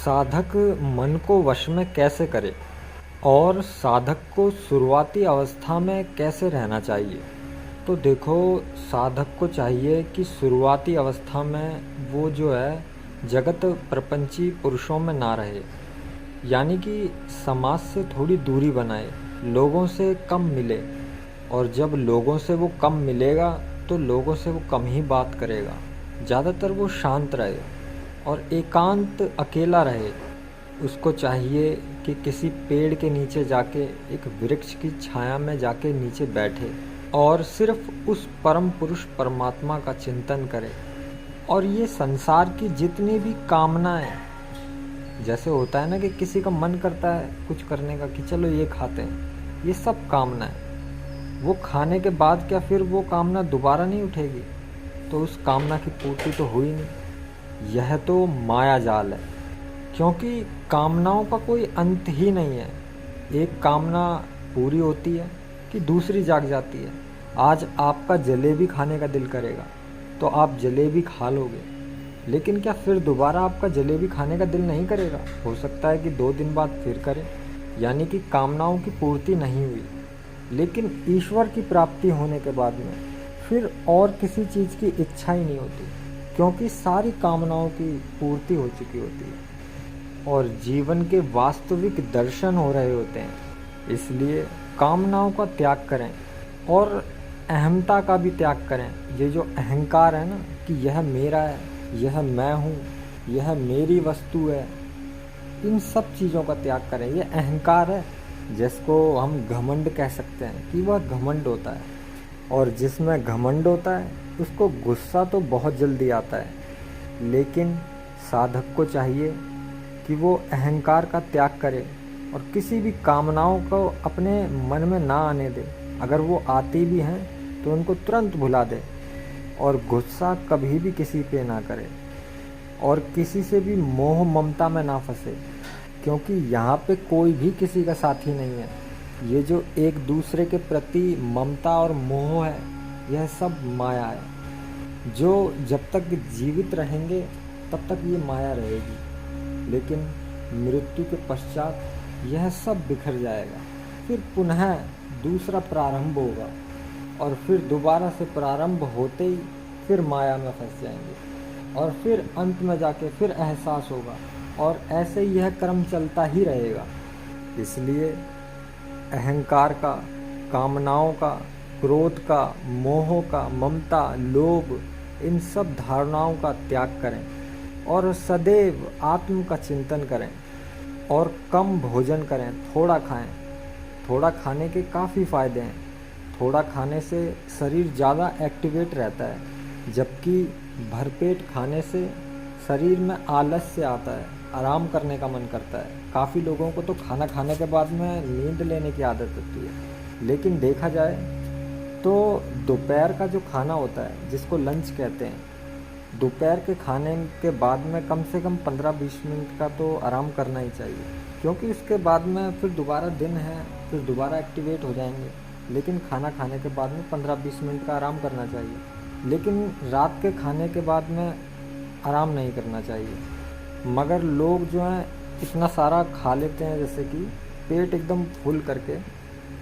साधक मन को वश में कैसे करे और साधक को शुरुआती अवस्था में कैसे रहना चाहिए। तो देखो, साधक को चाहिए कि शुरुआती अवस्था में वो जो है जगत प्रपंची पुरुषों में ना रहे, यानी कि समाज से थोड़ी दूरी बनाए, लोगों से कम मिले। और जब लोगों से वो कम मिलेगा तो लोगों से वो कम ही बात करेगा। ज़्यादातर वो शांत रहे और एकांत अकेला रहे। उसको चाहिए कि किसी पेड़ के नीचे जाके, एक वृक्ष की छाया में जाके नीचे बैठे और सिर्फ उस परम पुरुष परमात्मा का चिंतन करे। और ये संसार की जितनी भी कामनाएं, जैसे होता है ना कि किसी का मन करता है कुछ करने का कि चलो ये खाते हैं, ये सब कामनाएं, वो खाने के बाद क्या फिर वो कामना दोबारा नहीं उठेगी? तो उस कामना की पूर्ति तो हुई नहीं। यह तो माया जाल है, क्योंकि कामनाओं का कोई अंत ही नहीं है। एक कामना पूरी होती है कि दूसरी जाग जाती है। आज आपका जलेबी खाने का दिल करेगा तो आप जलेबी खा लोगे, लेकिन क्या फिर दोबारा आपका जलेबी खाने का दिल नहीं करेगा? हो सकता है कि 2 दिन बाद फिर करे, यानी कि कामनाओं की पूर्ति नहीं हुई। लेकिन ईश्वर की प्राप्ति होने के बाद में फिर और किसी चीज़ की इच्छा ही नहीं होती, क्योंकि सारी कामनाओं की पूर्ति हो चुकी होती है और जीवन के वास्तविक दर्शन हो रहे होते हैं। इसलिए कामनाओं का त्याग करें और अहमता का भी त्याग करें। ये जो अहंकार है ना कि यह मेरा है, यह मैं हूँ, यह मेरी वस्तु है, इन सब चीज़ों का त्याग करें। ये अहंकार है, जिसको हम घमंड कह सकते हैं कि वह घमंड होता है। और जिसमें घमंड होता है उसको गुस्सा तो बहुत जल्दी आता है, लेकिन साधक को चाहिए कि वो अहंकार का त्याग करे और किसी भी कामनाओं को अपने मन में ना आने दे। अगर वो आती भी हैं तो उनको तुरंत भुला दे और गुस्सा कभी भी किसी पे ना करे और किसी से भी मोह ममता में ना फंसे, क्योंकि यहाँ पे कोई भी किसी का साथी नहीं है। ये जो एक दूसरे के प्रति ममता और मोह है, यह सब माया है। जो जब तक जीवित रहेंगे तब तक ये माया रहेगी, लेकिन मृत्यु के पश्चात यह सब बिखर जाएगा। फिर पुनः दूसरा प्रारंभ होगा और फिर दोबारा से प्रारंभ होते ही फिर माया में फंस जाएंगे और फिर अंत में जाके फिर एहसास होगा और ऐसे ही यह क्रम चलता ही रहेगा। इसलिए अहंकार का, कामनाओं का, क्रोध का, मोह का, ममता, लोभ, इन सब धारणाओं का त्याग करें और सदैव आत्म का चिंतन करें और कम भोजन करें, थोड़ा खाएं। थोड़ा खाने के काफ़ी फ़ायदे हैं। थोड़ा खाने से शरीर ज़्यादा एक्टिवेट रहता है, जबकि भरपेट खाने से शरीर में आलस्य आता है, आराम करने का मन करता है। काफ़ी लोगों को तो खाना खाने के बाद में नींद लेने की आदत होती है, लेकिन देखा जाए तो दोपहर का जो खाना होता है, जिसको लंच कहते हैं, दोपहर के खाने के बाद में कम से कम 15-20 मिनट का तो आराम करना ही चाहिए, क्योंकि उसके बाद में फिर दोबारा दिन है, फिर दोबारा एक्टिवेट हो जाएंगे। लेकिन खाना खाने के बाद में 15-20 मिनट का आराम करना चाहिए, लेकिन रात के खाने के बाद में आराम नहीं करना चाहिए। मगर लोग जो हैं इतना सारा खा लेते हैं, जैसे कि पेट एकदम फुल करके,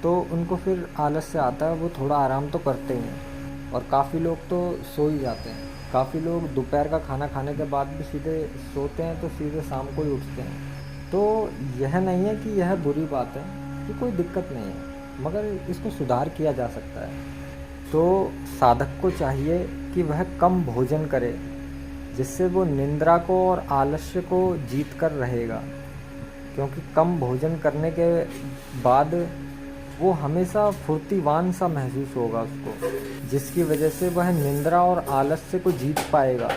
तो उनको फिर आलस्य आता है, वो थोड़ा आराम तो करते ही हैं। और काफ़ी लोग तो सो ही जाते हैं। काफ़ी लोग दोपहर का खाना खाने के बाद भी सीधे सोते हैं, तो सीधे शाम को ही उठते हैं। तो यह नहीं है कि यह बुरी बात है, कि कोई दिक्कत नहीं है, मगर इसको सुधार किया जा सकता है। तो साधक को चाहिए कि वह कम भोजन करे, जिससे वो निंद्रा को और आलस्य को जीत कर रहेगा। क्योंकि कम भोजन करने के बाद वो हमेशा फुर्तीवान सा महसूस होगा उसको, जिसकी वजह से वह निंद्रा और आलस्य को जीत पाएगा।